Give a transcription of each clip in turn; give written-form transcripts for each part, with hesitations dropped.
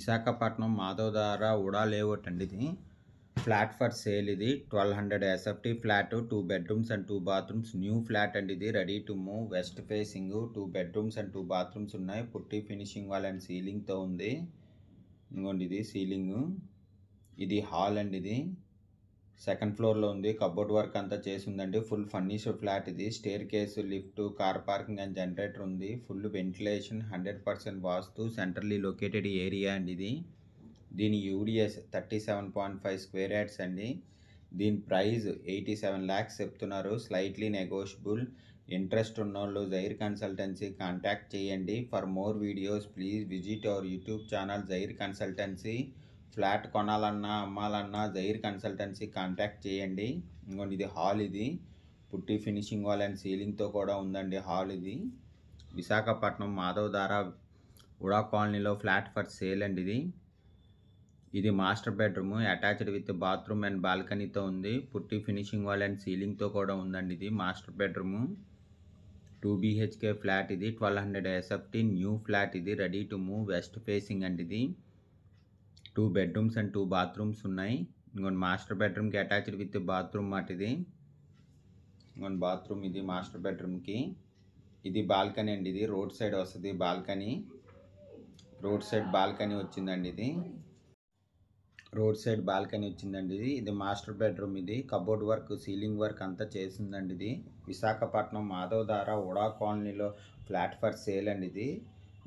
విశాఖపట్నం మాధవధార ఉడా layout అండి. ఇది flat for sale. ఇది 1200 SFT flat, 2 bedrooms and 2 bathrooms, new flat అండి. ఇది ready to move, west facing, 2 bedrooms and 2 bathrooms ఉన్నాయి. Putty finishing wall and సీలింగ్తో ఉంది. ఇంకోండి ఇది సీలింగ్. ఇది హాల్ అండి. ఇది సెకండ్ ఫ్లోర్లో ఉంది. కబోర్డ్ వర్క్ అంతా చేసి ఉందండి. ఫుల్ ఫర్నిష్డ్ ఫ్లాట్ ఇది. Staircase, lift, car parking and generator ఉంది. Full ventilation, 100% vastu, centrally located area అండి. ఇది దీని యూడిఎస్ 37.5 స్క్వేర్ యార్డ్స్ అండి. దీని ప్రైస్ 87 lakhs చెప్తున్నారు. Slightly negotiable. ఇంట్రెస్ట్ ఉన్నోళ్ళు జైర్ కన్సల్టెన్సీ కాంటాక్ట్ చేయండి. For more videos please visit our YouTube channel Jair consultancy. Flat కొనాలన్నా అమ్మాలన్నా జైర్ కన్సల్టెన్సీ కాంటాక్ట్ చేయండి. ఇంకోండి ఇది హాల్. ఇది పుట్టి ఫినిషింగ్ వాల్ అండ్ సీలింగ్తో కూడా ఉందండి హాల్. ఇది విశాఖపట్నం మాధవధార ఉడా కాలనీలో ఫ్లాట్ ఫర్ సేల్ అండి. ఇది master bedroom, attached with bathroom and బాల్కనీతో ఉంది. పుట్టి ఫినిషింగ్ వాల్ అండ్ సీలింగ్తో కూడా ఉందండి. ఇది మాస్టర్ బెడ్రూమ్, 2 BHK ఫ్లాట్. ఇది 1200 ఎస్ఎఫ్టీ న్యూ ఫ్లాట్. ఇది ready to move, west facing అండి. ఇది 2 బెడ్రూమ్స్ అండ్ 2 బాత్రూమ్స్ ఉన్నాయి. ఇంకొన్ని మాస్టర్ బెడ్రూమ్కి అటాచ్డ్ విత్ బాత్రూమ్ మాట. ఇది ఇంకొన్ని బాత్రూమ్. ఇది మాస్టర్ బెడ్రూమ్కి. ఇది బాల్కనీ అండి. ఇది రోడ్ సైడ్ వస్తుంది బాల్కనీ. రోడ్ సైడ్ బాల్కనీ వచ్చిందండి. ఇది రోడ్ సైడ్ బాల్కనీ వచ్చిందండి. ఇది మాస్టర్ బెడ్రూమ్. ఇది కబోర్డ్ వర్క్, సీలింగ్ వర్క్ అంతా చేసిందండి. ఇది విశాఖపట్నం మాధవధార ఉడా కాలనీలో ఫ్లాట్ ఫర్ సేల్ అండి. ఇది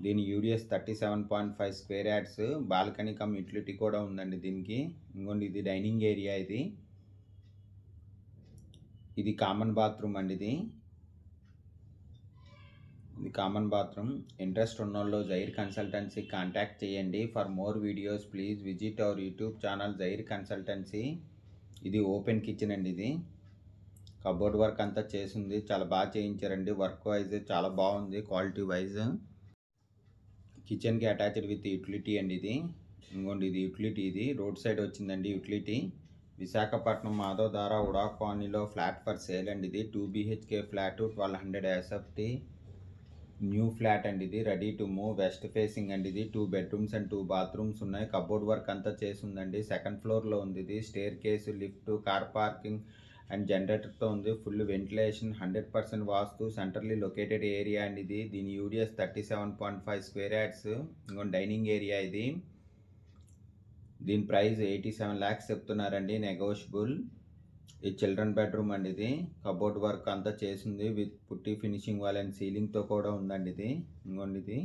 దీని UDS 37.5 square yards. Balcony cum utility కూడా ఉందండి దీనికి. ఇంకోండి ఇది డైనింగ్ ఏరియా. ఇది కామన్ బాత్రూమ్ అండి. ఇది కామన్ బాత్రూమ్. ఇంట్రెస్ట్ ఉన్నోళ్ళు జైర్ కన్సల్టెన్సీ కాంటాక్ట్ చేయండి. For more videos please visit our YouTube channel Jair consultancy. ఇది ఓపెన్ కిచెన్ అండి. ఇది కబోర్డ్ వర్క్ అంతా చేసింది. చాలా బాగా చేయించారండి. వర్క్ వైజ్ చాలా బాగుంది, క్వాలిటీ వైజ్. కిచెన్కి అటాచ్డ్ విత్ యూటిలిటీ అండి. ఇది ఇంకోండి ఇది యూటిలిటీ. ఇది రోడ్ సైడ్ వచ్చిందండి యూటిలిటీ. విశాఖపట్నం మాధవధార ఉడా కాలనీలో ఫ్లాట్ ఫర్ సేల్ అండి. ఇది 2 BHK flat, 1200 SFT new flat అండి. ఇది ready to move, west facing అండి. ఇది 2 బెడ్రూమ్స్ అండ్ 2 బాత్రూమ్స్ ఉన్నాయి. కబోర్డ్ వర్క్ అంతా చేసి ఉందండి. సెకండ్ ఫ్లోర్లో ఉంది. ఇది staircase, lift, car parking and జనరేటర్తో ఉంది. Full ventilation, 100% vastu, centrally located area అండి. ఇది దీని యూడిఎస్ 37.5 స్క్వేర్ యార్డ్స్. ఇంకొక డైనింగ్ ఏరియా. ఇది దీని ప్రైస్ 87 lakhs చెప్తున్నారండి, నెగోషియబుల్. ఈ చిల్డ్రన్ బెడ్రూమ్ అండి. ఇది కబోర్డ్ వర్క్ అంతా చేసింది విత్ పుట్టి ఫినిషింగ్ వాల్ అండ్ సీలింగ్తో కూడా ఉందండి. ఇది ఇంకోండి ఇది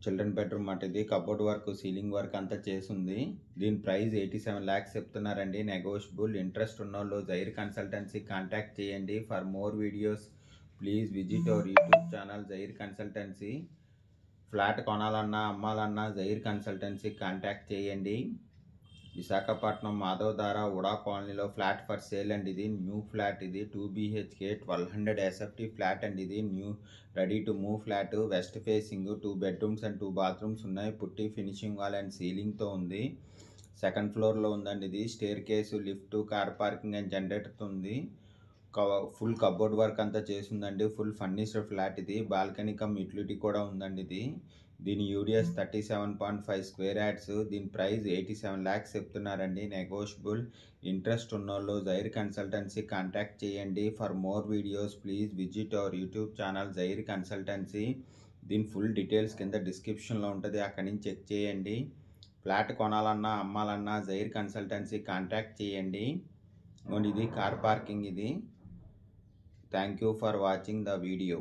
చిల్డ్రన్ బెడ్రూమ్ మాట. ఇది కబోర్డ్ వర్క్, సీలింగ్ వర్క్ అంతా చేసింది. దీని ప్రైస్ 87 lakhs చెప్తున్నారండి, నెగోషియబుల్. ఇంట్రెస్ట్ ఉన్నోళ్ళు జైర్ కన్సల్టెన్సీ కాంటాక్ట్ చేయండి. For more videos please visit our YouTube channel Jair consultancy. Flat కొనాలన్నా అమ్మాలన్నా జైర్ కన్సల్టెన్సీ కాంటాక్ట్ చేయండి. విశాఖపట్నం మాధవధార ఉడా కాలనీలో ఫ్లాట్ ఫర్ సేల్ అండి. ఇది న్యూ ఫ్లాట్. ఇది 2 BHK 1200 ఎస్ఎఫ్టీ ఫ్లాట్ అండి. ఇది new ready to move flat, west facing, 2 bedrooms and 2 bathrooms ఉన్నాయి. పుట్టి ఫినిషింగ్ వాల్ అండ్ సీలింగ్తో ఉంది. సెకండ్ ఫ్లోర్లో ఉందండి. ఇది staircase, lift, car parking and జనరేటర్తో ఉంది. ఫుల్ కబోర్డ్ వర్క్ అంతా చేసిందండి. Full furnished flat. ఇది బాల్కనీ కమ్ యూటిలిటీ కూడా ఉందండి. ఇది దీని యూడిఎస్ 37.5 స్క్వేర్ యార్డ్స్. దీని ప్రైస్ 87 lakhs చెప్తున్నారండి, నెగోషియబుల్. ఇంట్రెస్ట్ ఉన్నోళ్ళు జైర్ కన్సల్టెన్సీ కాంటాక్ట్ చేయండి. For more videos please visit our YouTube channel Jair consultancy. దీని ఫుల్ డీటెయిల్స్ కింద డిస్క్రిప్షన్లో ఉంటుంది, అక్కడి నుంచి చెక్ చేయండి. ఫ్లాట్ కొనాలన్నా అమ్మాలన్నా జైర్ కన్సల్టెన్సీ కాంటాక్ట్ చేయండి. ఇది కార్ పార్కింగ్. ఇది thank you for watching the video.